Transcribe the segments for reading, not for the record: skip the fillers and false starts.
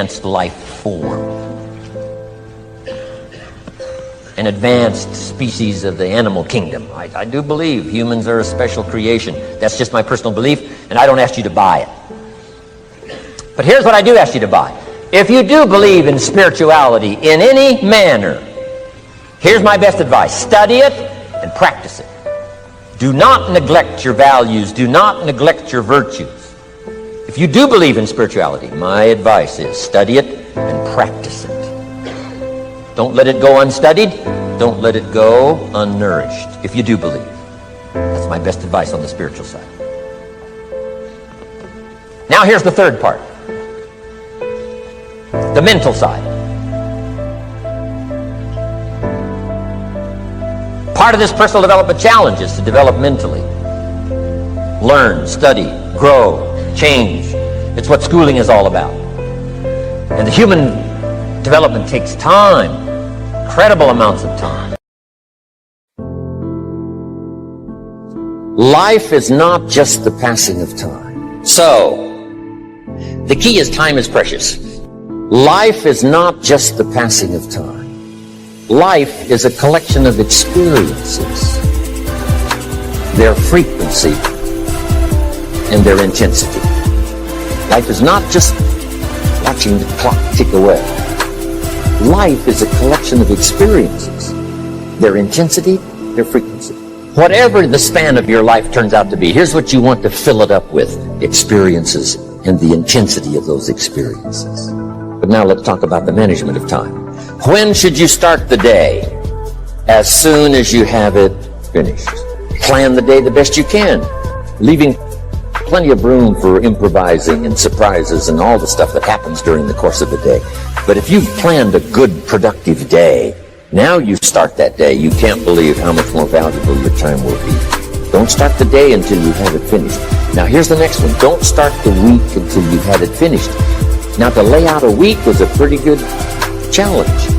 advanced life form, an advanced species of the animal kingdom. I do believe humans are a special creation. That's just my personal belief, and I don't ask you to buy it. But here's what I do ask you to buy. If you do believe in spirituality in any manner, here's my best advice. Study it and practice it. Do not neglect your values. Do not neglect your virtues. If you do believe in spirituality, my advice is study it and practice it. Don't let it go unstudied. Don't let it go unnourished, if you do believe. That's my best advice on the spiritual side. Now here's the third part. The mental side. Part of this personal development challenge is to develop mentally. Learn, study, grow, change. It's what schooling is all about. And the human development takes time, incredible amounts of time. Life is not just the passing of time. So, the key is time is precious. Life is not just the passing of time. Life is a collection of experiences, their frequency, and their intensity. Life is not just watching the clock tick away. Life is a collection of experiences, their intensity, their frequency. Whatever the span of your life turns out to be, here's what you want to fill it up with: experiences and the intensity of those experiences. But now let's talk about the management of time. When should you start the day? As soon as you have it finished. Plan the day the best you can, leaving plenty of room for improvising and surprises and all the stuff that happens during the course of the day. But if you've planned a good, productive day, now you start that day, you can't believe how much more valuable your time will be. Don't start the day until you have it finished. Now here's the next one. Don't start the week until you've had it finished. Now to lay out a week was a pretty good challenge.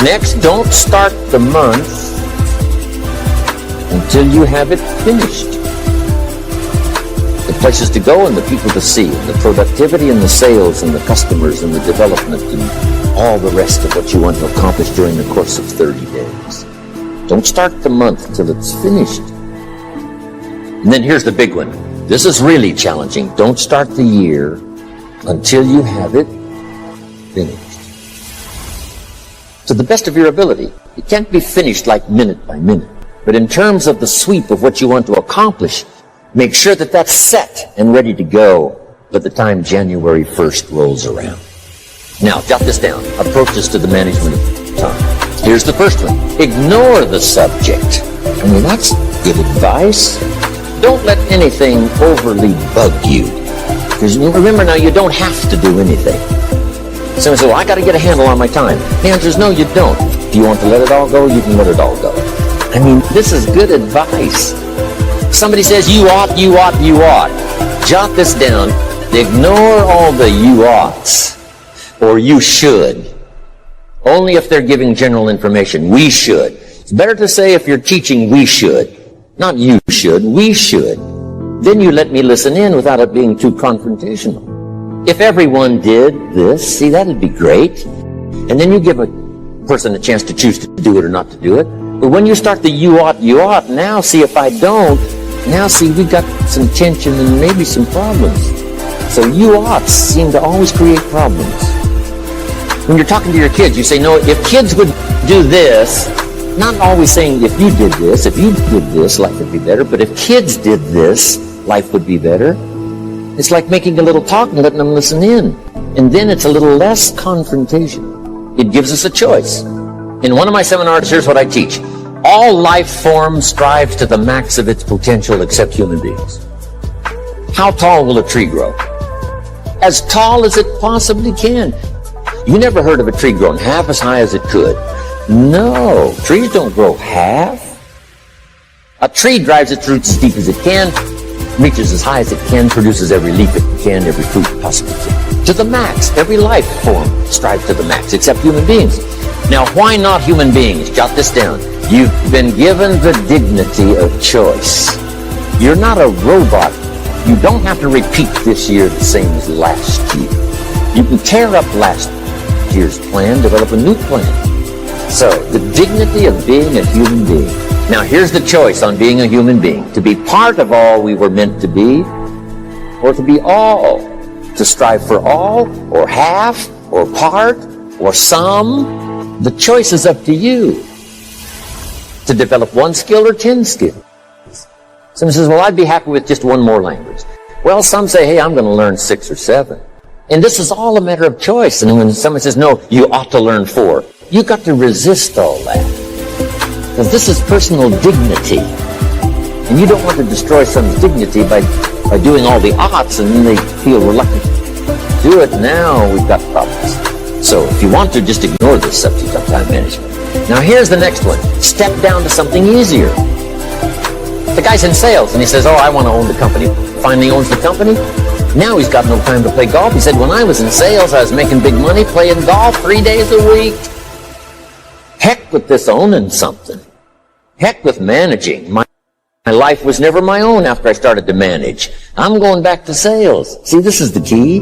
Next, don't start the month until you have it finished. The places to go and the people to see, and the productivity and the sales and the customers and the development and all the rest of what you want to accomplish during the course of 30 days. Don't start the month till it's finished. And then here's the big one. This is really challenging. Don't start the year until you have it finished. To the best of your ability. It can't be finished like minute by minute. But in terms of the sweep of what you want to accomplish, make sure that that's set and ready to go by the time January 1st rolls around. Now, jot this down. Approaches to the management of time. Here's the first one. Ignore the subject. I mean, that's good advice. Don't let anything overly bug you. Because remember now, you don't have to do anything. Someone says, well, I got to get a handle on my time. The answer is no, you don't. If you want to let it all go, you can let it all go. I mean, this is good advice. Somebody says, you ought, you ought, you ought. Jot this down. Ignore all the you oughts or you should. Only if they're giving general information. We should. It's better to say if you're teaching, we should. Not you should, we should. Then you let me listen in without it being too confrontational. If everyone did this, see, that'd be great. And then you give a person a chance to choose to do it or not to do it. But when you start the you ought, now see if I don't, now see we got some tension and maybe some problems. So you oughts seem to always create problems. When you're talking to your kids, you say, no, if kids would do this, not always saying if you did this, life would be better, but if kids did this, life would be better. It's like making a little talk and letting them listen in. And then it's a little less confrontation. It gives us a choice. In one of my seminars, here's what I teach. All life forms strive to the max of its potential except human beings. How tall will a tree grow? As tall as it possibly can. You never heard of a tree growing half as high as it could. No, trees don't grow half. A tree drives its roots as deep as it can, reaches as high as it can, produces every leaf it can, every fruit it possibly can. To the max. Every life form strives to the max, except human beings. Now, why not human beings? Jot this down. You've been given the dignity of choice. You're not a robot. You don't have to repeat this year the same as last year. You can tear up last year's plan, develop a new plan. So, the dignity of being a human being. Now, here's the choice on being a human being. To be part of all we were meant to be, or to be all. To strive for all, or half, or part, or some. The choice is up to you. To develop one skill or 10 skills. Someone says, well, I'd be happy with just one more language. Well, some say, hey, I'm going to learn 6 or 7. And this is all a matter of choice. And when someone says, no, you ought to learn 4, you got to resist all that. Because this is personal dignity. And you don't want to destroy someone's dignity by doing all the oughts, and then they feel reluctant to do it. Now we've got problems. So if you want to, just ignore this subject of time management. Now here's the next one. Step down to something easier. The guy's in sales, and he says, oh, I want to own the company. Finally owns the company. Now he's got no time to play golf. He said, when I was in sales, I was making big money playing golf 3 days a week. Heck with this owning something. Heck with managing. My life was never my own after I started to manage. I'm going back to sales. See, this is the key.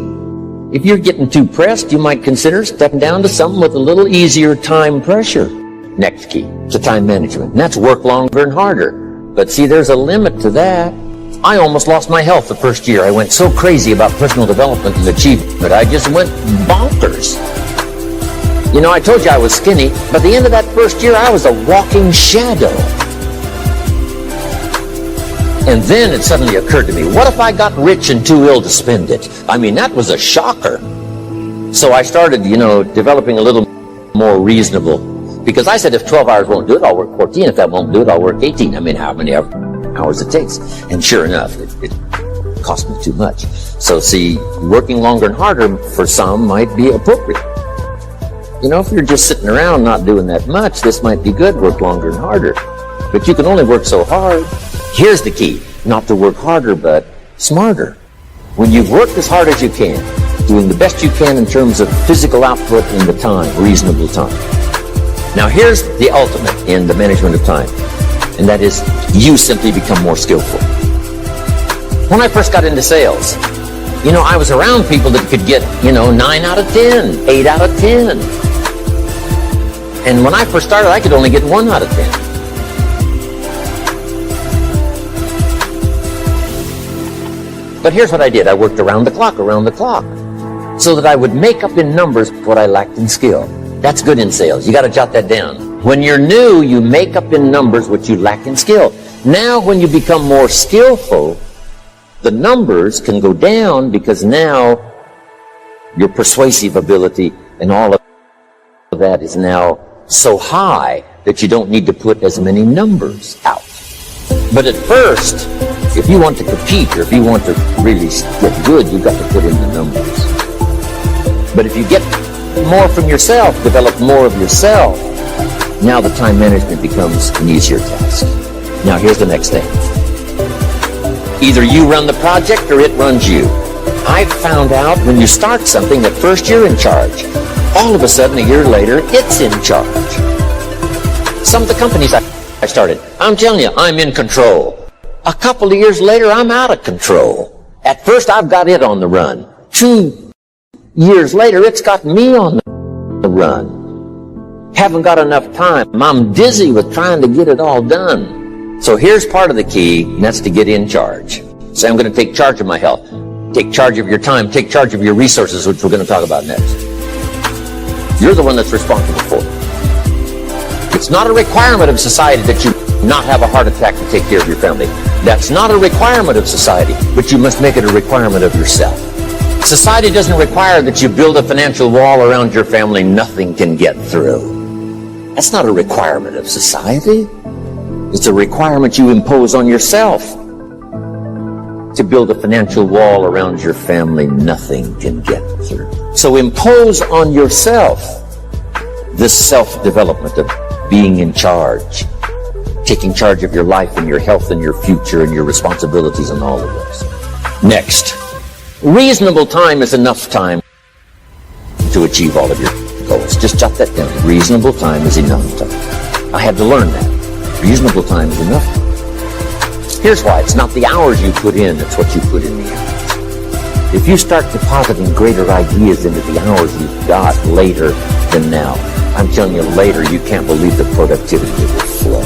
If you're getting too pressed, you might consider stepping down to something with a little easier time pressure. Next key to time management. And that's work longer and harder. But see, there's a limit to that. I almost lost my health the first year. I went so crazy about personal development and achievement. I just went bonkers. You know, I told you I was skinny, but at the end of that first year, I was a walking shadow. And then it suddenly occurred to me, what if I got rich and too ill to spend it? I mean, that was a shocker. So I started, developing a little more reasonable. Because I said, if 12 hours won't do it, I'll work 14. If that won't do it, I'll work 18. I mean, how many hours it takes. And sure enough, it cost me too much. So see, working longer and harder for some might be appropriate. If you're just sitting around not doing that much, this might be good, work longer and harder. But you can only work so hard. Here's the key, not to work harder, but smarter. When you've worked as hard as you can, doing the best you can in terms of physical output in the time, reasonable time. Now here's the ultimate in the management of time, and that is you simply become more skillful. When I first got into sales, I was around people that could get, 9 out of 10, 8 out of 10. And when I first started, I could only get 1 out of 10. But here's what I did. I worked around the clock, so that I would make up in numbers what I lacked in skill. That's good in sales. You got to jot that down. When you're new, you make up in numbers what you lack in skill. Now, when you become more skillful, the numbers can go down because now your persuasive ability and all of that is now so high that you don't need to put as many numbers out. But at first, if you want to compete or if you want to really get good, you've got to put in the numbers. But if you get more from yourself, develop more of yourself, now the time management becomes an easier task. Now here's the next thing. Either you run the project or it runs you. I found out when you start something that first you're in charge. All of a sudden, a year later, it's in charge. Some of the companies I started, I'm telling you, I'm in control. A couple of years later, I'm out of control. At first, I've got it on the run. 2 years later, it's got me on the run. Haven't got enough time. I'm dizzy with trying to get it all done. So here's part of the key, and that's to get in charge. Say, I'm going to take charge of my health. Take charge of your time. Take charge of your resources, which we're going to talk about next. You're the one that's responsible for it. It's not a requirement of society that you not have a heart attack to take care of your family. That's not a requirement of society, but you must make it a requirement of yourself. Society doesn't require that you build a financial wall around your family nothing can get through. That's not a requirement of society. It's a requirement you impose on yourself. To build a financial wall around your family nothing can get through. So impose on yourself this self-development of being in charge, taking charge of your life and your health and your future and your responsibilities and all of those. Next, reasonable time is enough time to achieve all of your goals. Just jot that down. Reasonable time is enough time. I had to learn that. Reasonable time is enough time. Here's why. It's not the hours you put in, it's what you put in the hours. If you start depositing greater ideas into the hours you've got later than now, I'm telling you, later, you can't believe the productivity that will flow.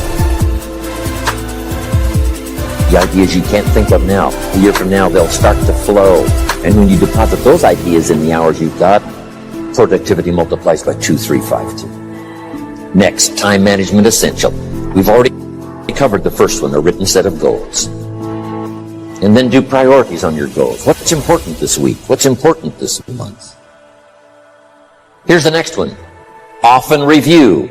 The ideas you can't think of now, a year from now, they'll start to flow. And when you deposit those ideas in the hours you've got, productivity multiplies by 2, 3, 5, 2. Next, time management essential. We've already covered the first one, a written set of goals. And then do priorities on your goals. What's important this week? What's important this month? Here's the next one. Often review.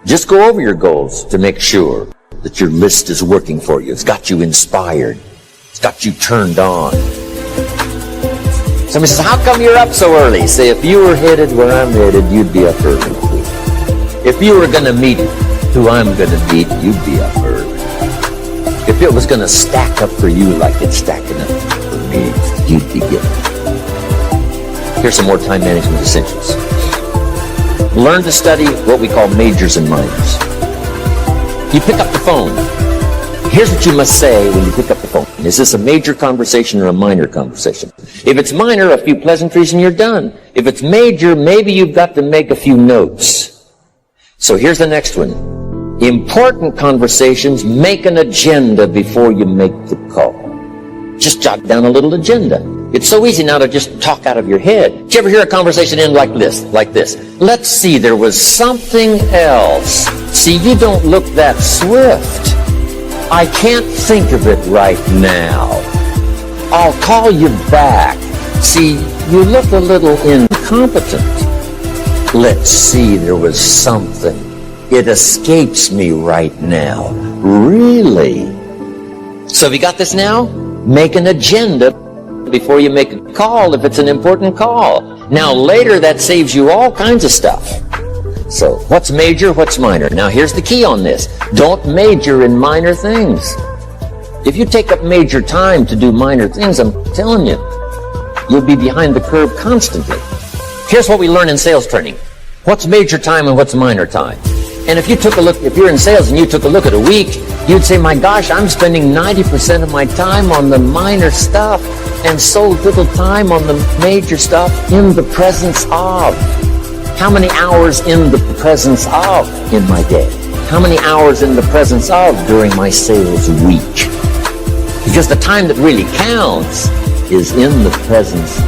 Just go over your goals to make sure that your list is working for you. It's got you inspired. It's got you turned on. Somebody says, how come you're up so early? Say, if you were headed where I'm headed, you'd be up early. If you were going to meet who I'm going to meet, you'd be up early. If it was going to stack up for you like it's stacking up for me, you'd be getting it. Here's some more time management essentials. Learn to study what we call majors and minors. You pick up the phone. Here's what you must say when you pick up the phone. Is this a major conversation or a minor conversation? If it's minor, a few pleasantries and you're done. If it's major, maybe you've got to make a few notes. So here's the next one. Important conversations, make an agenda before you make the call. Just jot down a little agenda. It's so easy now to just talk out of your head. Did you ever hear a conversation end like this? Let's see, there was something else. See, you don't look that swift. I can't think of it right now. I'll call you back. See, you look a little incompetent. Let's see, there was something. It escapes me right now. Really? So have you got this now? Make an agenda before you make a call if it's an important call. Now later that saves you all kinds of stuff. So what's major, what's minor? Now here's the key on this. Don't major in minor things. If you take up major time to do minor things, I'm telling you, you'll be behind the curve constantly. Here's what we learn in sales training. What's major time and what's minor time? And if you're in sales and you took a look at a week, you'd say, my gosh, I'm spending 90% of my time on the minor stuff and so little time on the major stuff in the presence of. How many hours in the presence of in my day? How many hours in the presence of during my sales week? Because the time that really counts is in the presence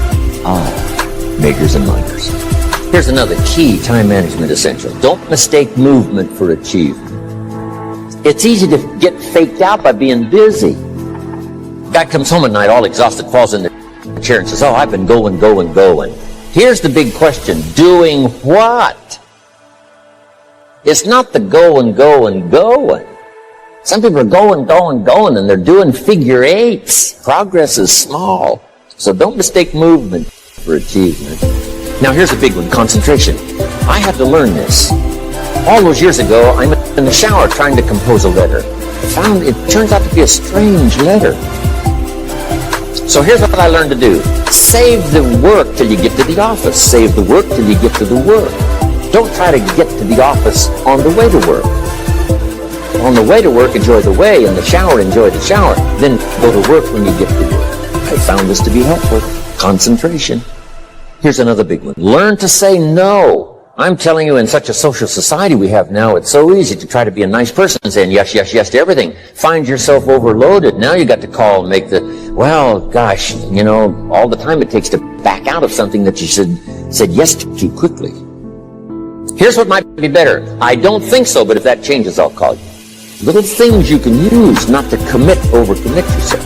of majors and minors. Here's another key time management essential. Don't mistake movement for achievement. It's easy to get faked out by being busy. Guy comes home at night all exhausted, falls in the chair and says, oh, I've been going. Here's the big question. Doing what? It's not the going. Some people are going, and they're doing figure eights. Progress is small. So don't mistake movement for achievement. Now here's a big one, concentration. I had to learn this. All those years ago, I'm in the shower trying to compose a letter. I found it turns out to be a strange letter. So here's what I learned to do. Save the work till you get to the office. Save the work till you get to the work. Don't try to get to the office on the way to work. On the way to work, enjoy the way. In the shower, enjoy the shower. Then go to work when you get to work. I found this to be helpful. Concentration. Here's another big one. Learn to say no. I'm telling you, in such a social society we have now, it's so easy to try to be a nice person and saying yes to everything. Find yourself overloaded. Now you got to call and make well, gosh, all the time it takes to back out of something that you said yes to too quickly. Here's what might be better. I don't think so, but if that changes, I'll call you. Little things you can use not to overcommit yourself.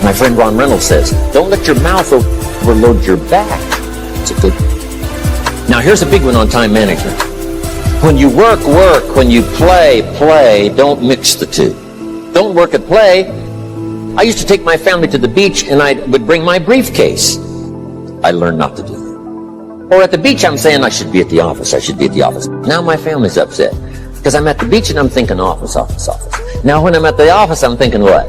My friend Ron Reynolds says, don't let your mouth overload your back. It's a good one. Now here's a big one on time management. When you work, when you play, don't mix the two. Don't work at play. I used to take my family to the beach and I would bring my briefcase. I learned not to do that. Or at the beach I'm saying I should be at the office. Now my family's upset because I'm at the beach and I'm thinking office. Now when I'm at the office I'm thinking what?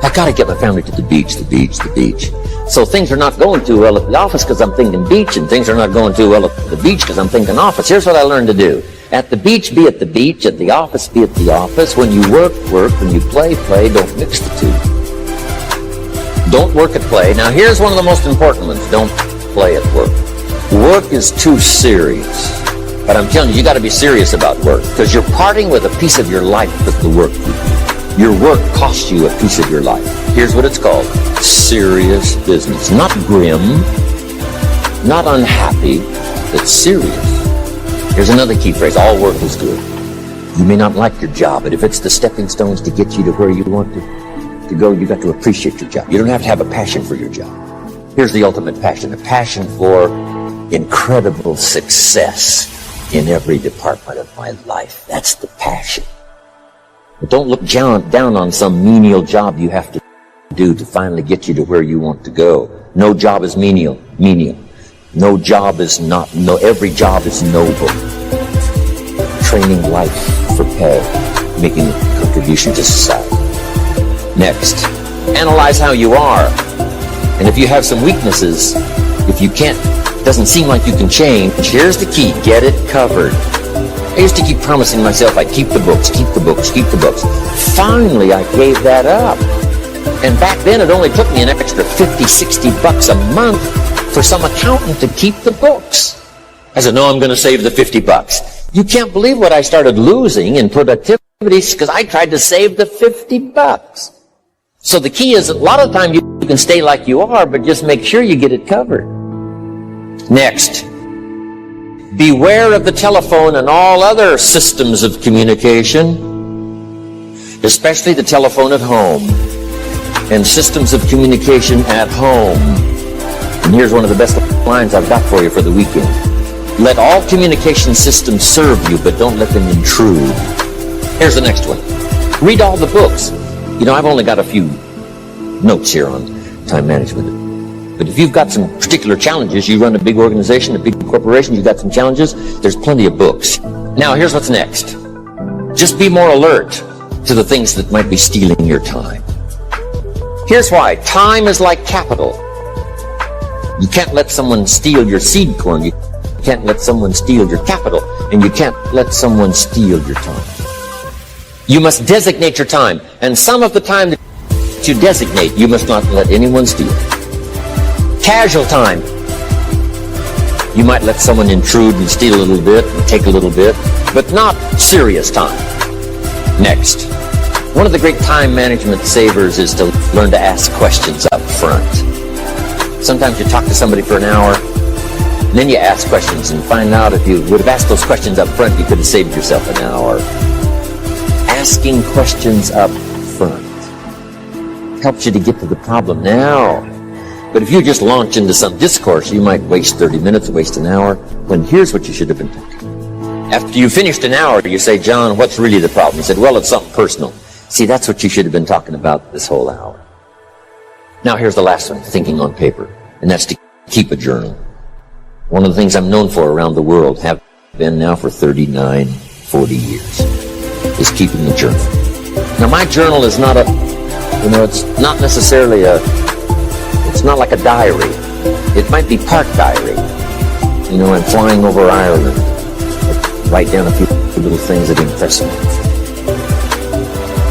I gotta get my family to the beach. So things are not going too well at the office because I'm thinking beach, and things are not going too well at the beach because I'm thinking office. Here's what I learned to do. At the beach, be at the beach. At the office, be at the office. When you work. When you play, don't mix the two. Don't work at play. Now here's one of the most important ones. Don't play at work. Work is too serious. But I'm telling you, you got to be serious about work, because you're parting with a piece of your life with the work you do. Your work costs you a piece of your life. Here's what it's called. Serious business. Not grim, not unhappy. It's serious. Here's another key phrase. All work is good. You may not like your job, but if it's the stepping stones to get you to where you want to go, you got to appreciate your job. You don't have to have a passion for your job. Here's the ultimate passion. A passion for incredible success in every department of my life. That's the passion. But don't look down on some menial job you have to do to finally get you to where you want to go. No job is menial. No job is not, every job is noble. Training life for pay, making a contribution to society. Next, analyze how you are. And if you have some weaknesses, if you can't, doesn't seem like you can change, here's the key. Get it covered. I used to keep promising myself I'd keep the books. Finally, I gave that up. And back then, it only took me an extra $50-$60 a month for some accountant to keep the books. I said, no, I'm going to save the $50. You can't believe what I started losing in productivity because I tried to save the $50. So the key is, a lot of time you can stay like you are, but just make sure you get it covered. Next, beware of the telephone and all other systems of communication, especially the telephone at home and systems of communication at home. And here's one of the best lines I've got for you for the weekend. Let all communication systems serve you, but don't let them intrude. Here's the next one. Read all the books. You know, I've only got a few notes here on time management. But if you've got some particular challenges, you run a big organization, a big corporation, you've got some challenges, there's plenty of books. Now, here's what's next. Just be more alert to the things that might be stealing your time. Here's why. Time is like capital. You can't let someone steal your seed corn. You can't let someone steal your capital. And you can't let someone steal your time. You must designate your time. And some of the time that you designate, you must not let anyone steal. Casual time. You might let someone intrude and steal a little bit and take a little bit, but not serious time. Next. One of the great time management savers is to learn to ask questions up front. Sometimes you talk to somebody for an hour, and then you ask questions and find out if you would have asked those questions up front, you could have saved yourself an hour. Asking questions up front helps you to get to the problem now. But if you just launch into some discourse, you might waste 30 minutes, waste an hour, when here's what you should have been talking about. After you finished an hour, you say, John, what's really the problem? He said, well, it's something personal. See, that's what you should have been talking about this whole hour. Now here's the last one, thinking on paper, and that's to keep a journal. One of the things I'm known for around the world, have been now for 39, 40 years, is keeping a journal. Now my journal is not it's not necessarily it's not like a diary. It might be part diary. You know, I'm flying over Ireland. I write down a few little things that impress me.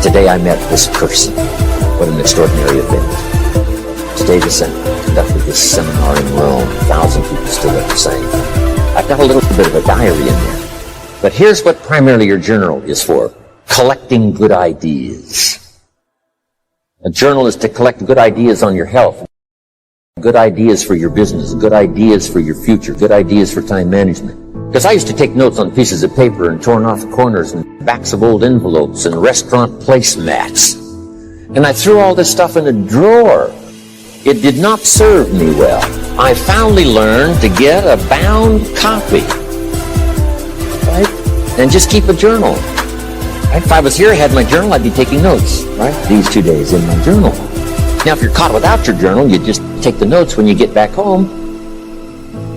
Today I met this person. What an extraordinary event. Today conducted this seminar in Rome. 1,000 people stood up and sang. I've got a little bit of a diary in there. But here's what primarily your journal is for. Collecting good ideas. A journal is to collect good ideas on your health, good ideas for your business, good ideas for your future, good ideas for time management. Because I used to take notes on pieces of paper and torn off corners and backs of old envelopes and restaurant placemats. And I threw all this stuff in a drawer. It did not serve me well. I finally learned to get a bound copy, right? And just keep a journal. Right? If I was here, I had my journal, I'd be taking notes, right? These 2 days in my journal. Now, if you're caught without your journal, you just take the notes when you get back home,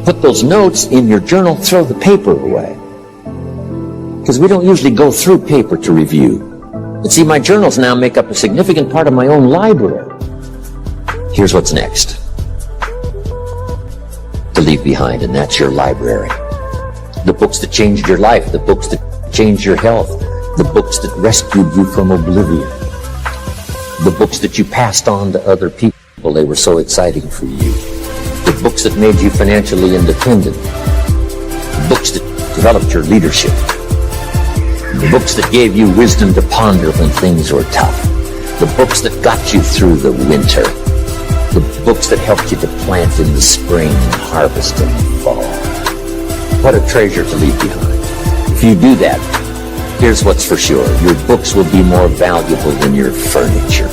put those notes in your journal, throw the paper away. Because we don't usually go through paper to review. But see, my journals now make up a significant part of my own library. Here's what's next to leave behind, and that's your library. The books that changed your life, the books that changed your health, the books that rescued you from oblivion, the books that you passed on to other people. Well, they were so exciting for you. The books that made you financially independent. The books that developed your leadership. The books that gave you wisdom to ponder when things were tough. The books that got you through the winter. The books that helped you to plant in the spring and harvest in the fall. What a treasure to leave behind. If you do that, here's what's for sure. Your books will be more valuable than your furniture.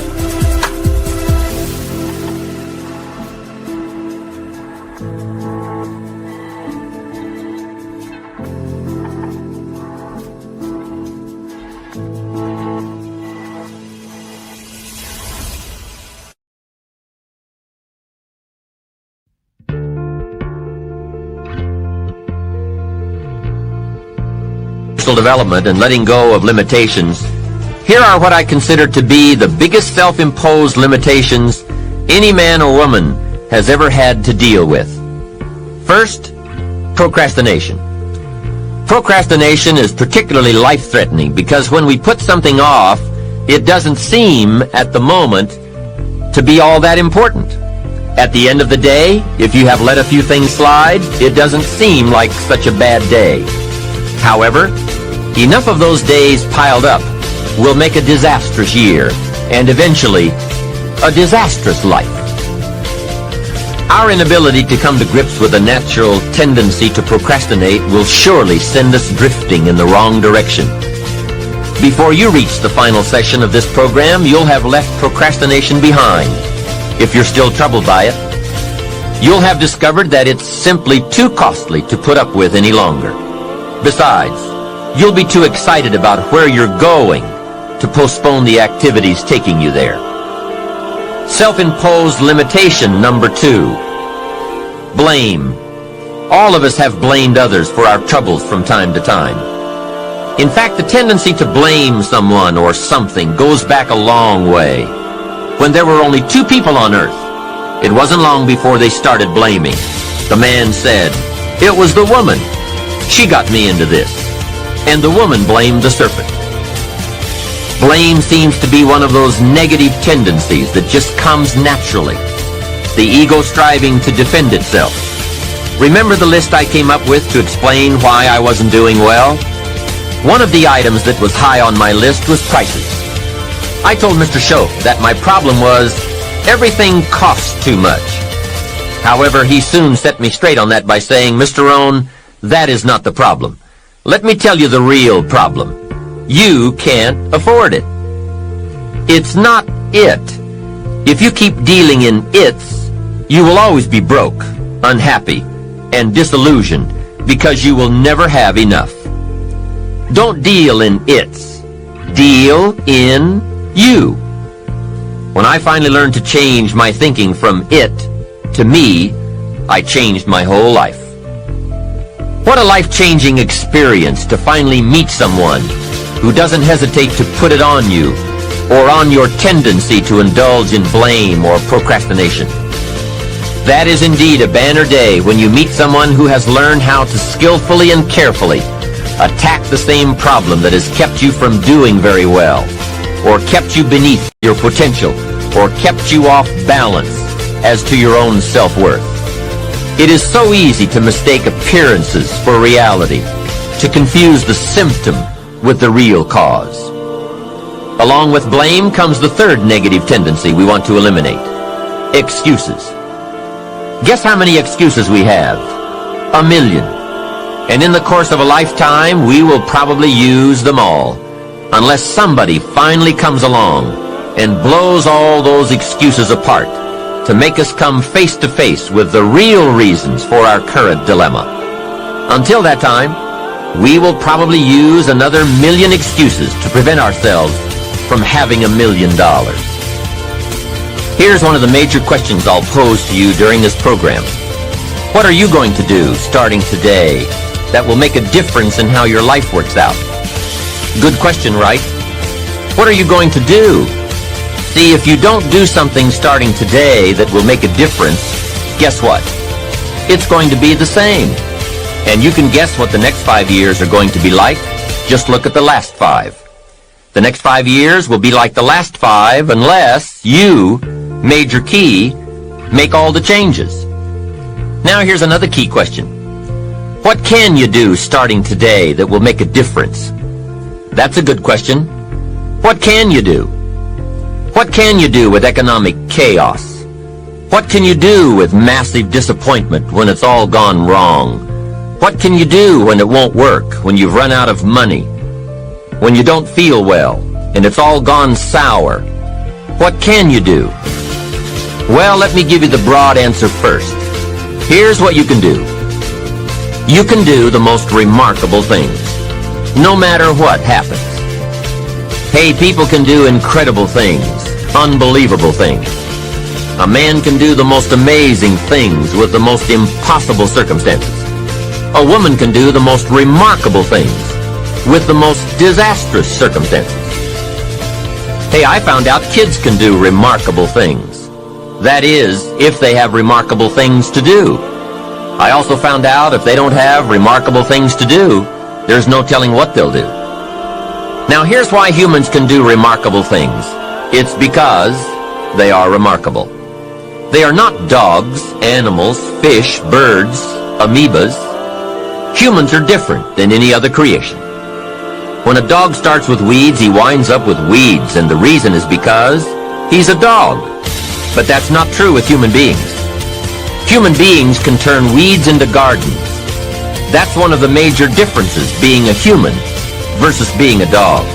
Development and letting go of limitations, here are what I consider to be the biggest self-imposed limitations any man or woman has ever had to deal with. First, procrastination. Procrastination is particularly life-threatening because when we put something off, it doesn't seem at the moment to be all that important. At the end of the day, if you have let a few things slide, it doesn't seem like such a bad day. However, enough of those days piled up will make a disastrous year, and eventually, a disastrous life. Our inability to come to grips with a natural tendency to procrastinate will surely send us drifting in the wrong direction. Before you reach the final session of this program, you'll have left procrastination behind. If you're still troubled by it, you'll have discovered that it's simply too costly to put up with any longer. Besides, you'll be too excited about where you're going to postpone the activities taking you there. Self-imposed limitation number 2. Blame. All of us have blamed others for our troubles from time to time. In fact, the tendency to blame someone or something goes back a long way. When there were only 2 people on earth, it wasn't long before they started blaming. The man said, "It was the woman. She got me into this." And the woman blamed the serpent. Blame seems to be one of those negative tendencies that just comes naturally. The ego striving to defend itself. Remember the list I came up with to explain why I wasn't doing well? One of the items that was high on my list was prices. I told Mr. Shope that my problem was everything costs too much. However, he soon set me straight on that by saying, "Mr. Rohn, that is not the problem. Let me tell you the real problem. You can't afford it. It's not it. If you keep dealing in it's, you will always be broke, unhappy, and disillusioned because you will never have enough. Don't deal in it's. Deal in you." When I finally learned to change my thinking from it to me, I changed my whole life. What a life-changing experience to finally meet someone who doesn't hesitate to put it on you or on your tendency to indulge in blame or procrastination. That is indeed a banner day when you meet someone who has learned how to skillfully and carefully attack the same problem that has kept you from doing very well, or kept you beneath your potential, or kept you off balance as to your own self-worth. It is so easy to mistake appearances for reality, to confuse the symptom with the real cause. Along with blame comes the third negative tendency we want to eliminate: excuses. Guess how many excuses we have? 1 million. And in the course of a lifetime, we will probably use them all, unless somebody finally comes along and blows all those excuses apart to make us come face to face with the real reasons for our current dilemma. Until that time, we will probably use another 1 million excuses to prevent ourselves from having $1 million. Here's one of the major questions I'll pose to you during this program. What are you going to do starting today that will make a difference in how your life works out? Good question, right? What are you going to do? See, if you don't do something starting today that will make a difference, guess what? It's going to be the same. And you can guess what the next 5 years are going to be like. Just look at the last 5. The next 5 years will be like the last 5 unless you, Major Key, make all the changes. Now here's another key question. What can you do starting today that will make a difference? That's a good question. What can you do? What can you do with economic chaos? What can you do with massive disappointment when it's all gone wrong? What can you do when it won't work, when you've run out of money, when you don't feel well, and it's all gone sour? What can you do? Well, let me give you the broad answer first. Here's what you can do. You can do the most remarkable things, no matter what happens. Hey, people can do incredible things, unbelievable things. A man can do the most amazing things with the most impossible circumstances. A woman can do the most remarkable things with the most disastrous circumstances. Hey, I found out kids can do remarkable things. That is, if they have remarkable things to do. I also found out if they don't have remarkable things to do, there's no telling what they'll do. Now here's why humans can do remarkable things. It's because they are remarkable. They are not dogs, animals, fish, birds, amoebas. Humans are different than any other creation. When a dog starts with weeds, he winds up with weeds, and the reason is because he's a dog. But that's not true with human beings. Human beings can turn weeds into gardens. That's one of the major differences being a human versus being a dog.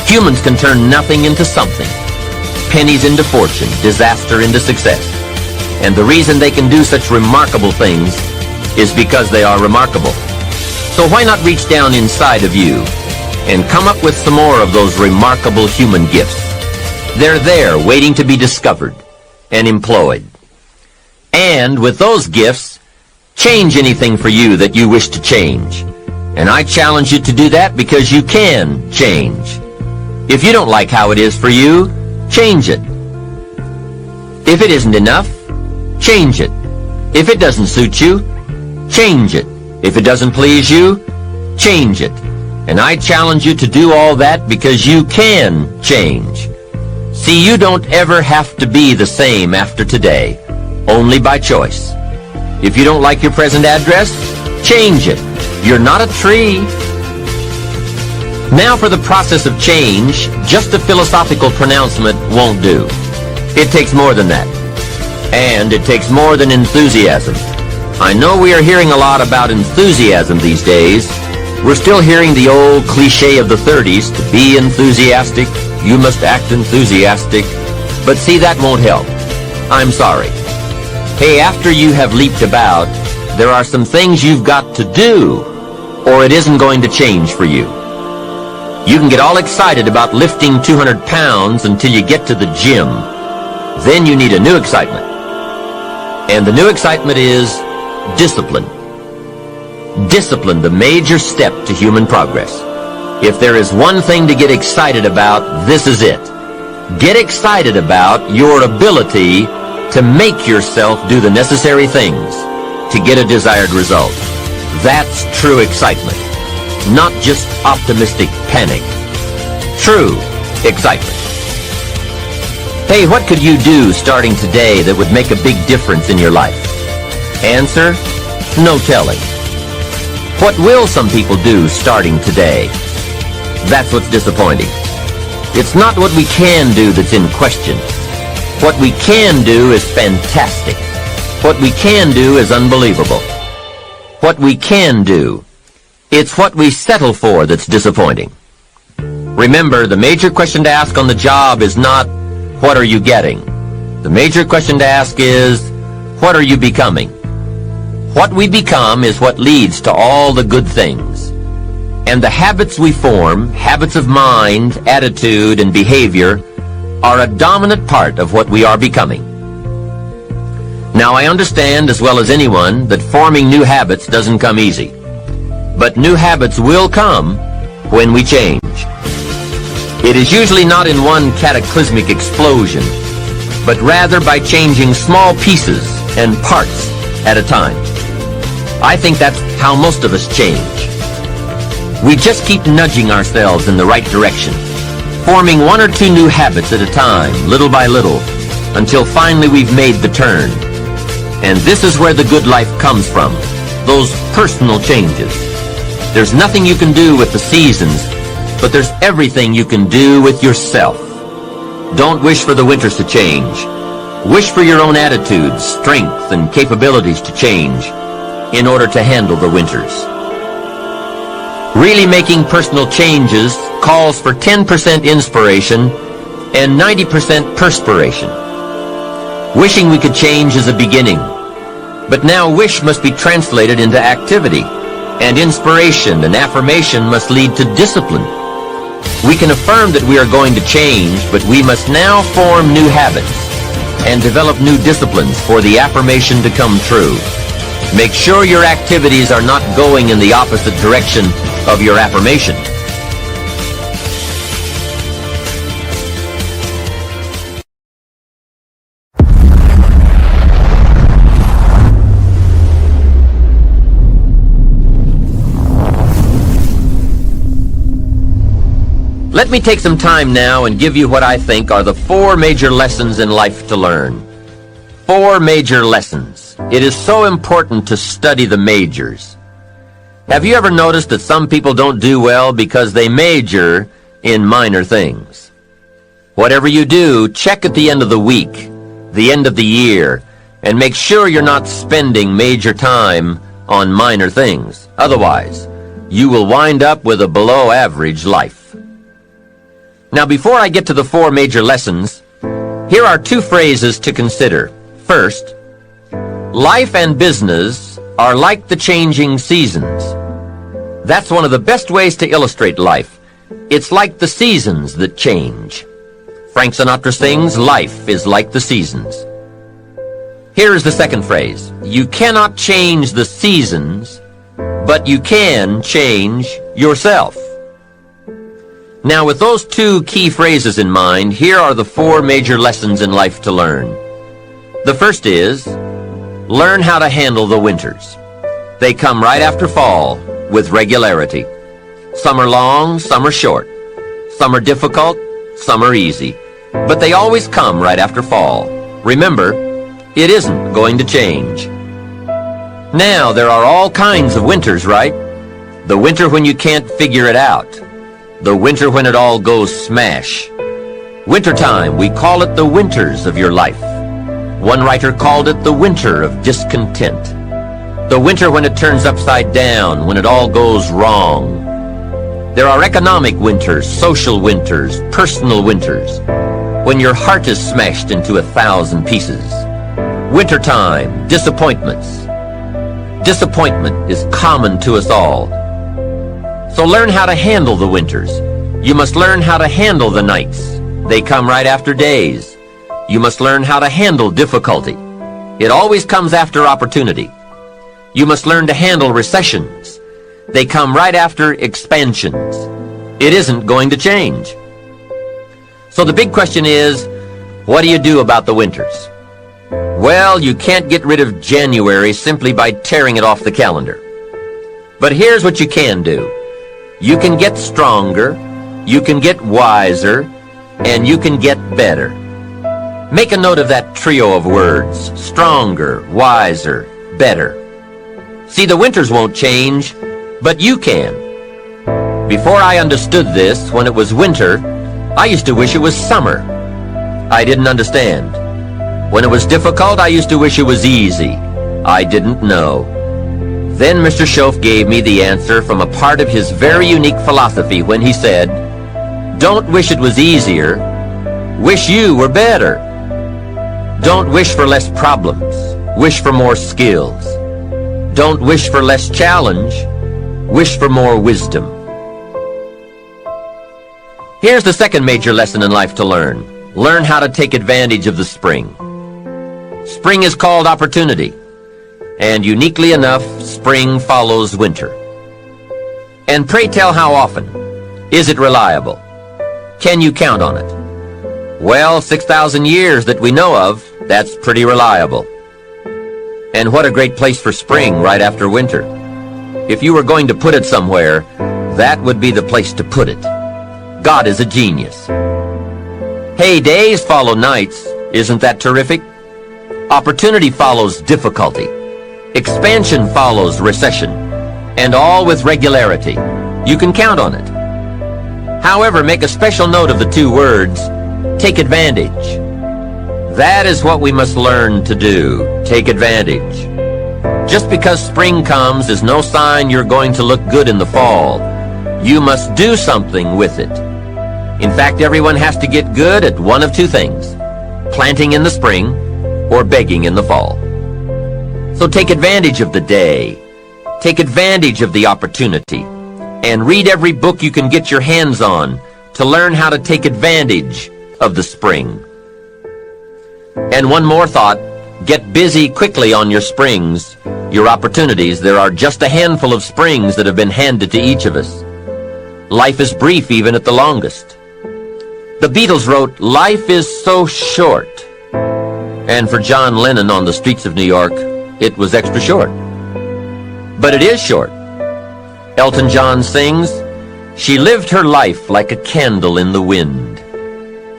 Humans can turn nothing into something, pennies into fortune, disaster into success. And the reason they can do such remarkable things is because they are remarkable. So why not reach down inside of you and come up with some more of those remarkable human gifts? They're there waiting to be discovered and employed. And with those gifts, change anything for you that you wish to change. And I challenge you to do that because you can change. If you don't like how it is for you, change it. If it isn't enough, change it. If it doesn't suit you, change it. If it doesn't please you, change it. And I challenge you to do all that because you can change. See, you don't ever have to be the same after today, only by choice. If you don't like your present address, change it. You're not a tree. Now for the process of change, just a philosophical pronouncement won't do. It takes more than that. And it takes more than enthusiasm. I know we are hearing a lot about enthusiasm these days. We're still hearing the old cliche of the 30s, to be enthusiastic, you must act enthusiastic. But see, that won't help. I'm sorry. Hey, after you have leaped about, there are some things you've got to do, or it isn't going to change for you. You can get all excited about lifting 200 pounds until you get to the gym. Then you need a new excitement. And the new excitement is discipline. Discipline, the major step to human progress. If there is one thing to get excited about, this is it. Get excited about your ability to make yourself do the necessary things to get a desired result. That's true excitement, not just optimistic panic. True excitement. Hey, what could you do starting today that would make a big difference in your life? Answer, no telling. What will some people do starting today? That's what's disappointing. It's not what we can do that's in question. What we can do is fantastic. What we can do is unbelievable. What we can do. It's what we settle for that's disappointing. Remember, the major question to ask on the job is not, what are you getting? The major question to ask is, what are you becoming? What we become is what leads to all the good things. And the habits we form, habits of mind, attitude, and behavior, are a dominant part of what we are becoming. Now, I understand as well as anyone that forming new habits doesn't come easy. But new habits will come when we change. It is usually not in one cataclysmic explosion, but rather by changing small pieces and parts at a time. I think that's how most of us change. We just keep nudging ourselves in the right direction, forming one or two new habits at a time, little by little, until finally we've made the turn. And this is where the good life comes from, those personal changes. There's nothing you can do with the seasons, but there's everything you can do with yourself. Don't wish for the winters to change. Wish for your own attitudes, strength, and capabilities to change in order to handle the winters. Really making personal changes calls for 10% inspiration and 90% perspiration. Wishing we could change is a beginning, but now wish must be translated into activity, and inspiration and affirmation must lead to discipline. We can affirm that we are going to change, but we must now form new habits and develop new disciplines for the affirmation to come true. Make sure your activities are not going in the opposite direction of your affirmation. Let me take some time now and give you what I think are the 4 major lessons in life to learn. 4 major lessons. It is so important to study the majors. Have you ever noticed that some people don't do well because they major in minor things? Whatever you do, check at the end of the week, the end of the year, and make sure you're not spending major time on minor things. Otherwise, you will wind up with a below-average life. Now, before I get to the 4 major lessons, here are 2 phrases to consider. First, life and business are like the changing seasons. That's one of the best ways to illustrate life. It's like the seasons that change. Frank Sinatra sings, life is like the seasons. Here is the second phrase. You cannot change the seasons, but you can change yourself. Now, with those 2 key phrases in mind, here are the 4 major lessons in life to learn. The first is, learn how to handle the winters. They come right after fall, with regularity. Some are long, some are short. Some are difficult, some are easy. But they always come right after fall. Remember, it isn't going to change. Now, there are all kinds of winters, right? The winter when you can't figure it out. The winter when it all goes smash. Wintertime, we call it the winters of your life. One writer called it the winter of discontent. The winter when it turns upside down, when it all goes wrong. There are economic winters, social winters, personal winters, when your heart is smashed into 1,000 pieces. Wintertime, disappointments. Disappointment is common to us all. So learn how to handle the winters. You must learn how to handle the nights. They come right after days. You must learn how to handle difficulty. It always comes after opportunity. You must learn to handle recessions. They come right after expansions. It isn't going to change. So the big question is, what do you do about the winters? Well, you can't get rid of January simply by tearing it off the calendar. But here's what you can do. You can get stronger, you can get wiser, and you can get better. Make a note of that trio of words, stronger, wiser, better. See, the winters won't change, but you can. Before I understood this, when it was winter, I used to wish it was summer. I didn't understand. When it was difficult, I used to wish it was easy. I didn't know. Then Mr. Schoaf gave me the answer from a part of his very unique philosophy when he said, don't wish it was easier, wish you were better. Don't wish for less problems, wish for more skills. Don't wish for less challenge, wish for more wisdom. Here's the second major lesson in life to learn. Learn how to take advantage of the spring. Spring is called opportunity. And uniquely enough, spring follows winter. And pray tell how often? Is it reliable? Can you count on it? Well, 6,000 years that we know of, that's pretty reliable. And what a great place for spring right after winter. If you were going to put it somewhere, that would be the place to put it. God is a genius. Hey, days follow nights. Isn't that terrific? Opportunity follows difficulty. Expansion follows recession. And all with regularity. You can count on it. However, make a special note of the two words, take advantage. That is what we must learn to do, take advantage. Just because spring comes is no sign you're going to look good in the fall. You must do something with it. In fact, everyone has to get good at one of two things, planting in the spring or begging in the fall. So take advantage of the day. Take advantage of the opportunity. And read every book you can get your hands on to learn how to take advantage of the spring. And one more thought, get busy quickly on your springs, your opportunities. There are just a handful of springs that have been handed to each of us. Life is brief even at the longest. The Beatles wrote, "Life is so short." And for John Lennon on the streets of New York, it was extra short. But it is short. Elton John sings, "She lived her life like a candle in the wind."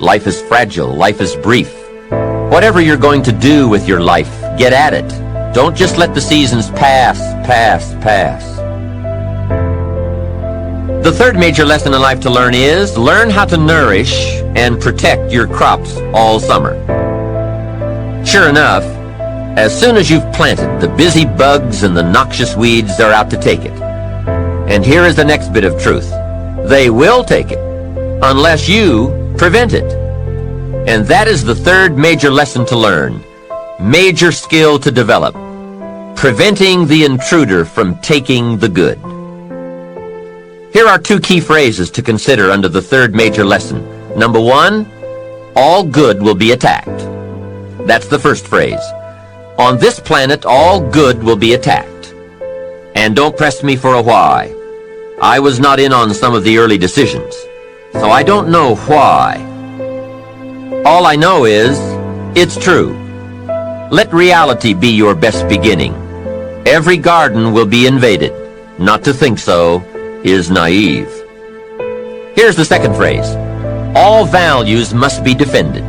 Life is fragile. Life is brief. Whatever you're going to do with your life, get at it. Don't just let the seasons pass. The third major lesson in life to learn is, learn how to nourish and protect your crops all summer. Sure enough, as soon as you've planted, the busy bugs and the noxious weeds are out to take it. And here is the next bit of truth. They will take it, unless you prevent it. And that is the third major lesson to learn, major skill to develop, preventing the intruder from taking the good. Here are two key phrases to consider under the third major lesson. Number one, all good will be attacked. That's the first phrase. On this planet, all good will be attacked. And don't press me for a why. I was not in on some of the early decisions, so I don't know why. All I know is, it's true. Let reality be your best beginning. Every garden will be invaded. Not to think so is naive. Here's the second phrase. All values must be defended.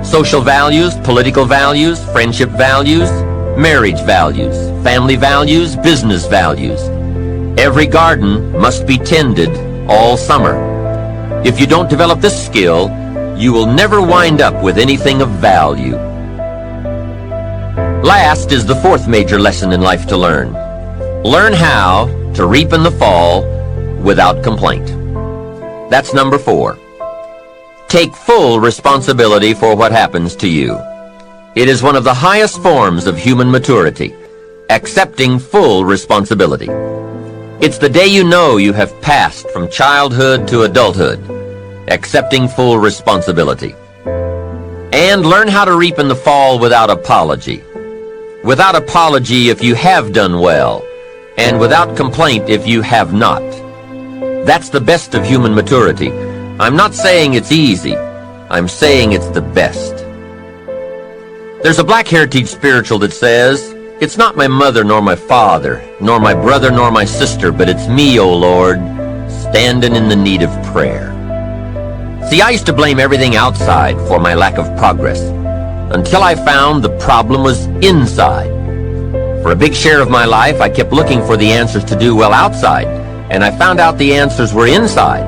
Social values, political values, friendship values, marriage values, family values, business values. Every garden must be tended all summer. If you don't develop this skill, you will never wind up with anything of value. Last is the fourth major lesson in life to learn. Learn how to reap in the fall without complaint. That's number 4. Take full responsibility for what happens to you. It is one of the highest forms of human maturity, accepting full responsibility. It's the day you know you have passed from childhood to adulthood, accepting full responsibility. And learn how to reap in the fall without apology. Without apology if you have done well, and without complaint if you have not. That's the best of human maturity. I'm not saying it's easy. I'm saying it's the best. There's a Black Heritage spiritual that says, "It's not my mother nor my father, nor my brother nor my sister, but it's me, O Lord, standing in the need of prayer." See, I used to blame everything outside for my lack of progress, until I found the problem was inside. For a big share of my life, I kept looking for the answers to do well outside, and I found out the answers were inside.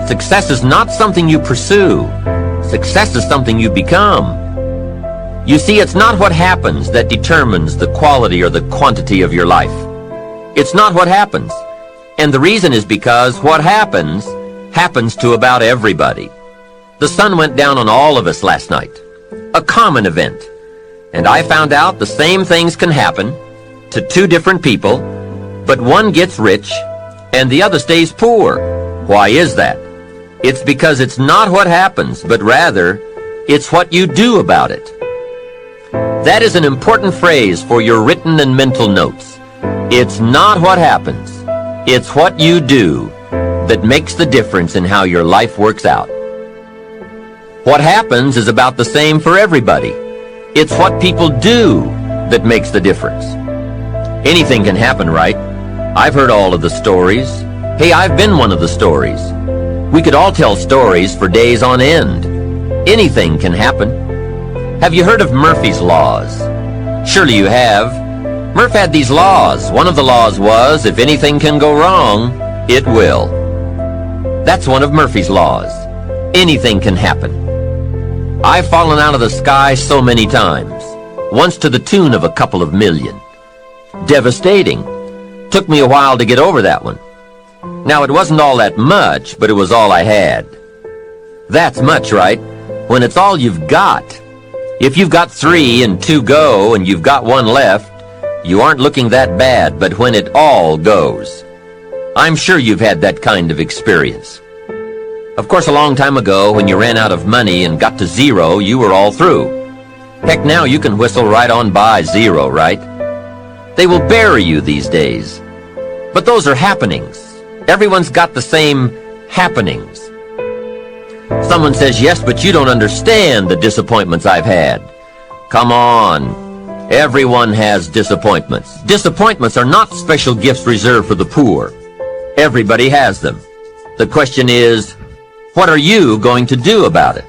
Success is not something you pursue. Success is something you become. You see, it's not what happens that determines the quality or the quantity of your life. It's not what happens. And the reason is because what happens to about everybody. The sun went down on all of us last night. A common event. And I found out the same things can happen to two different people, but one gets rich and the other stays poor. Why is that? It's because it's not what happens, but rather, it's what you do about it. That is an important phrase for your written and mental notes. It's not what happens. It's what you do that makes the difference in how your life works out. What happens is about the same for everybody. It's what people do that makes the difference. Anything can happen, right? I've heard all of the stories. Hey, I've been one of the stories. We could all tell stories for days on end. Anything can happen. Have you heard of Murphy's Laws? Surely you have. Murph had these laws. One of the laws was, if anything can go wrong, it will. That's one of Murphy's laws. Anything can happen. I've fallen out of the sky so many times, once to the tune of a couple of million. Devastating. Took me a while to get over that one. Now, it wasn't all that much, but it was all I had. That's much, right? When it's all you've got. If you've got 3 and 2 go and you've got 1 left, you aren't looking that bad, but when it all goes. I'm sure you've had that kind of experience. Of course, a long time ago, when you ran out of money and got to 0, you were all through. Heck, now you can whistle right on by 0, right? They will bury you these days. But those are happenings. Everyone's got the same happenings. Someone says, yes, but you don't understand the disappointments I've had. Come on. Everyone has disappointments. Disappointments are not special gifts reserved for the poor. Everybody has them. The question is, what are you going to do about it?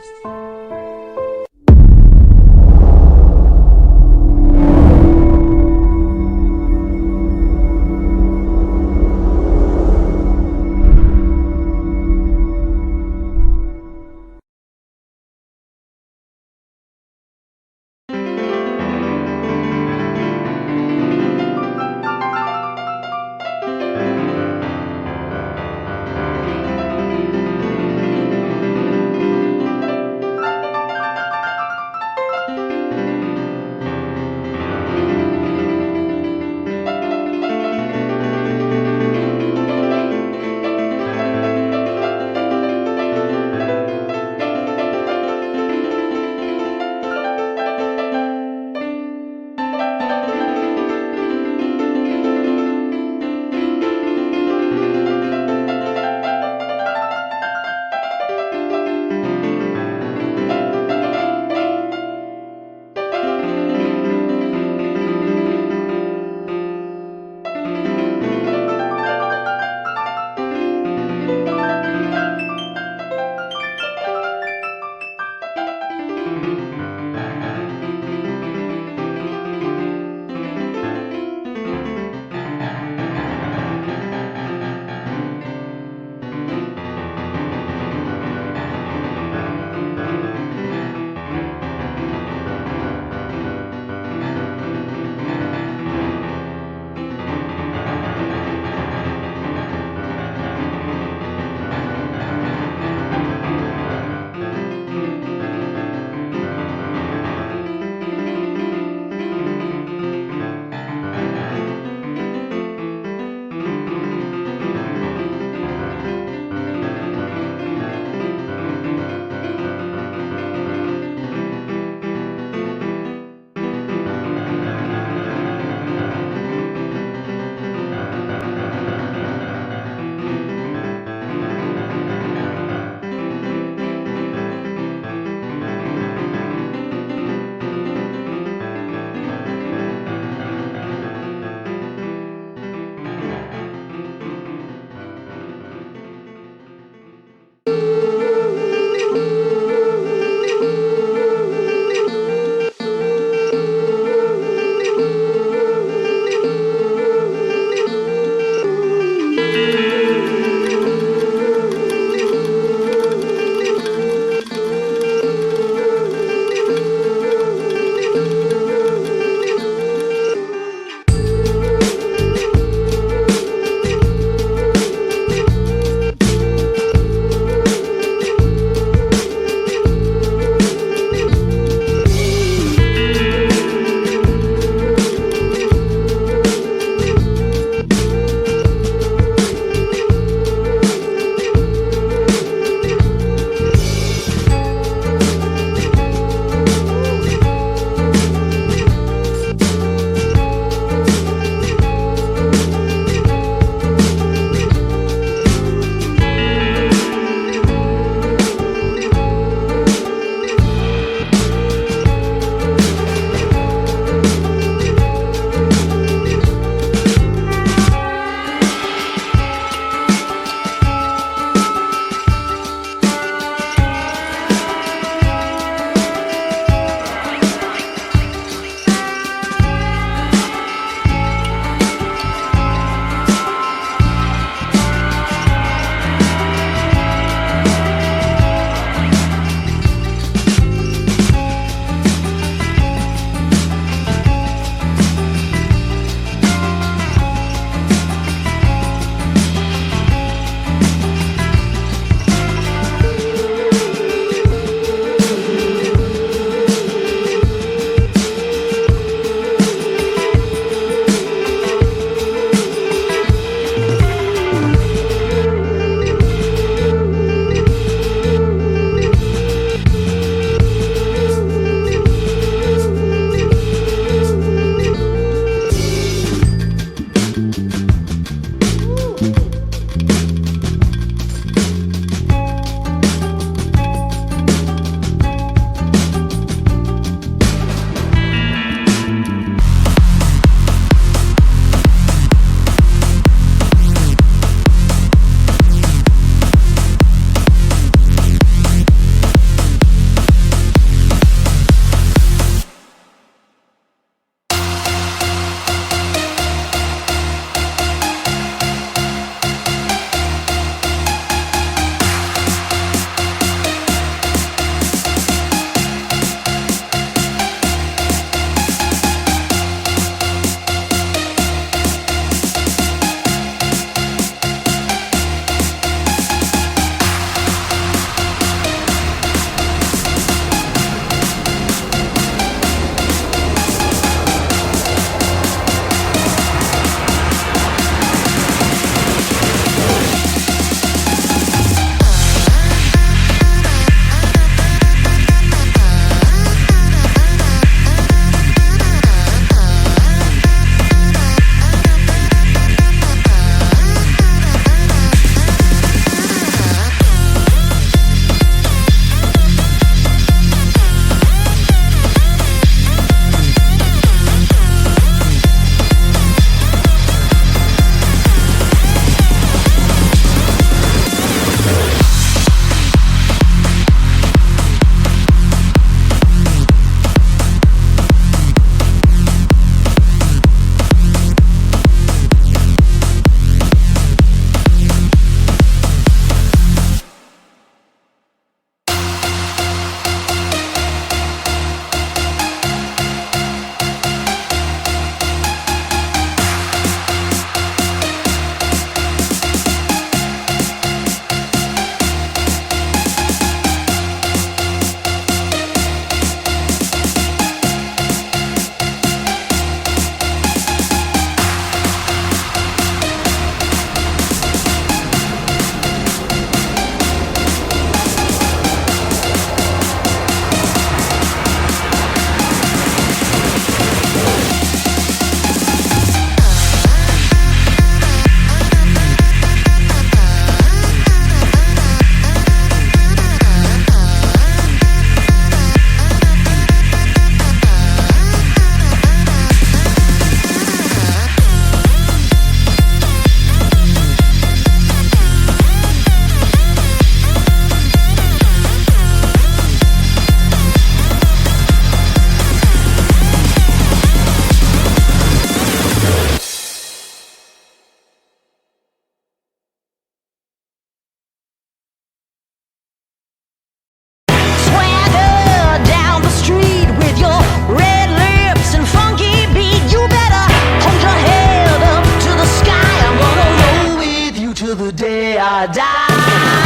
die.